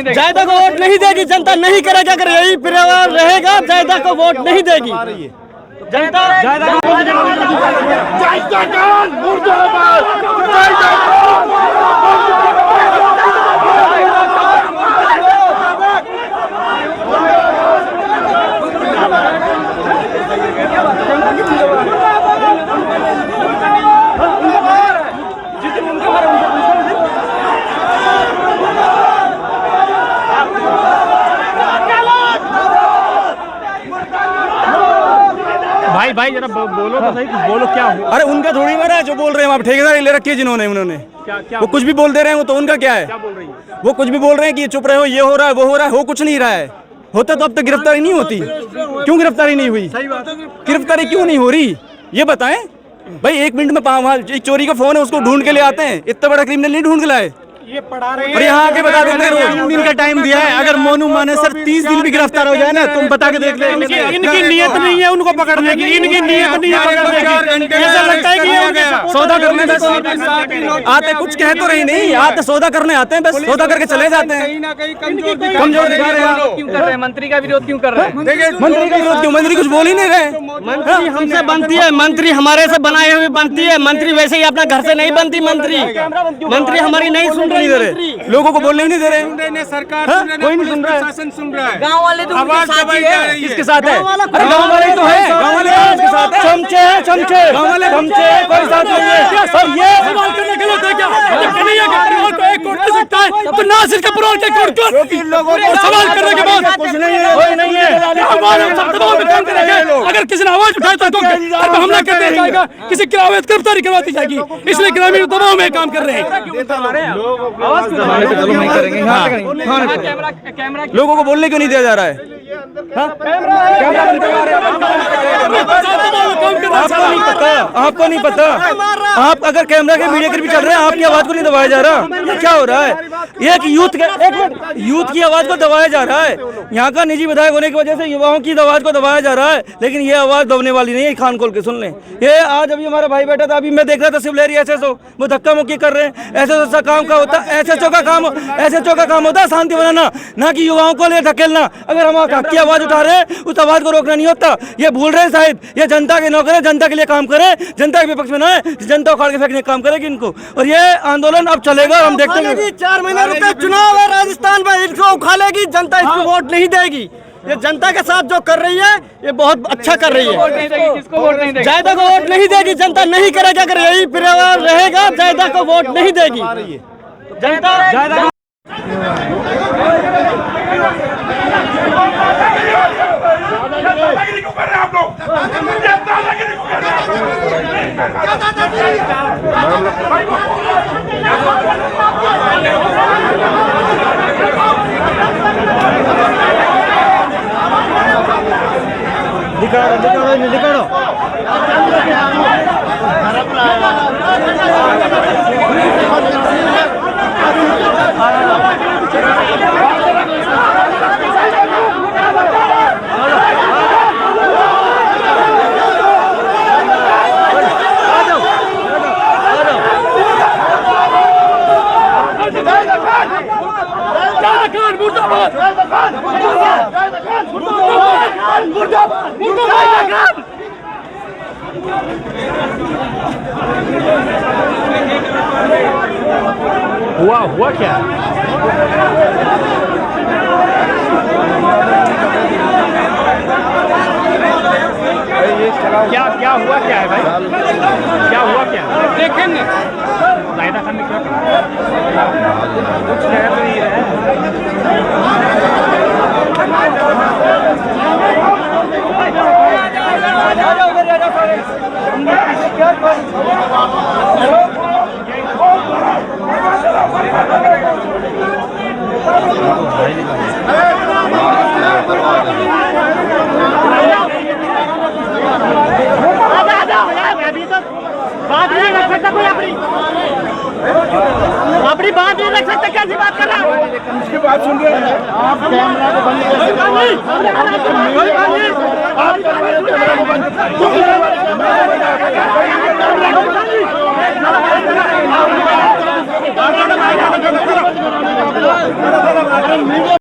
जायदा को वोट नहीं देगी जनता, नहीं करेगा। अगर यही परिवार रहेगा जायदा को वोट नहीं देगी जनता। भाई जरा बोलो तो सही, बोलो क्या हो? अरे उनका थोड़ी मारा है जो बोल रहे हैं वहाँ ठेकेदार ले रखी है जिन्होंने, उन्होंने क्या वो कुछ भी बोल दे रहे हैं, वो तो उनका क्या है? क्या बोल रही है? वो कुछ भी बोल रहे हैं कि चुप रहे हो, ये हो रहा है, वो हो रहा है, हो कुछ नहीं रहा है। होता तो अब तक गिरफ्तारी नहीं होती। क्यों गिरफ्तारी नहीं हुई? गिरफ्तारी क्यों नहीं हो रही ये बताएं भाई। 1 मिनट में एक चोरी का फोन है उसको ढूंढ के ले आते हैं, इतना बड़ा क्रिमिनल नहीं ढूंढ के लाए। ये पढ़ा रहे और यहाँ आके बता देते हैं 3 दिन का टाइम दिया है। अगर मोनू माने सर 30 दिन भी गिरफ्तार हो जाए ना, तुम बता के देख ले। इनकी नीयत नहीं है उनको पकड़ने की, इनकी नीयत नहीं है पकड़ने की। ऐसा लगता है कि ये सौदा करने बस आते, कुछ कह तो रही नहीं, आते सौदा करने आते हैं, बस सौदा करके चले जाते हैं। कमजोर दिखा रहे हैं। क्यों कर रहे हैं? मंत्री का विरोध क्यों कर रहे हैं? मंत्री का विरोध क्यों? मंत्री कुछ बोल ही नहीं रहे। मंत्री हमसे बनती है, मंत्री हमारे से बनाए हुए बनती है। मंत्री वैसे ही अपना घर से नहीं बनती। मंत्री हमारी नहीं सुन रही, लोगों को बोलने नहीं दे रहे। सरकार कोई नहीं सुन रहा है। शासन सुन रहा है। गाँव वाले तो आवाज दबाई जा रही है। किसके साथ है? अरे गाँव वाले तो है, गाँव वाले किसके साथ है? चमचे हैं, चमचे गाँव वाले चमचे कोई साथ नहीं है। सब ये सवाल करने गलत है क्या? जब कन्हैया के परिवार को एक करोड़ दे सकता है तो नासिर के परिवार के करोड़ क्यों? सवाल करने के बाद कुछ नहीं है, कोई नहीं है। दबाव में काम करेंगे। अगर किसी ने आवाज उठाई तो हमला कर दिया जाएगा, किसी की आवाज गिरफ्तारी करवाती जाएगी। इसलिए ग्रामीण दबाव में काम कर रहे हैं। लोगों को बोलने क्यों नहीं दिया जा रहा है? आपको नहीं पता। आप अगर कैमरा के मीडिया भी चल रहे हैं, आपकी आवाज को नहीं दबाया जा रहा। ये क्या हो रहा है? एक यूथ की आवाज को दबाया जा रहा है। यहाँ का निजी विधायक होने की वजह से युवाओं की आवाज को दबाया जा रहा है, लेकिन ये आवाज दबने वाली नहीं है। खान खोल के सुन लें। ये आज अभी हमारा भाई बैठा था, अभी मैं देख रहा था सिवलेरी एसएसओ, वो धक्का मुक्की कर रहे हैं। एसएसओ काम का होता है, एसएचओ का काम होता है शांति बनाना, ना कि युवाओं को ले धकेलना। अगर हम हक की आवाज उठा रहे हैं, उस आवाज को रोकना नहीं होता। ये भूल रहे हैं शायद। ये जनता के नौकर है, जनता के लिए काम करे, जनता के विपक्ष में ना है, जनता उखाड़ के फेंकने का काम करेगी इनको। और ये आंदोलन अब चलेगा, हम देखते हैं। 4 महीने रुके चुनाव है राजस्थान में, इनको उखाड़ेगी जनता, इसको वोट नहीं देगी। ये जनता के साथ जो कर रही है ये बहुत अच्छा कर रही है। जायदा को वोट नहीं देगी जनता, नहीं करेगा। अगर यही परिवार रहेगा जायदा को वोट नहीं देगी जनता। निकालो। हुआ क्या? क्या हुआ क्या है भाई? क्या हुआ क्या? देखेंगे जायदा खान ने क्या कहा? कुछ कह तो नहीं रहे। बात नहीं रख सकता कोई अपनी बात नहीं रख सकता। कैसी बात कर रहा है? उसकी बात सुन रहे हैं आप? कैमरा को बंद कर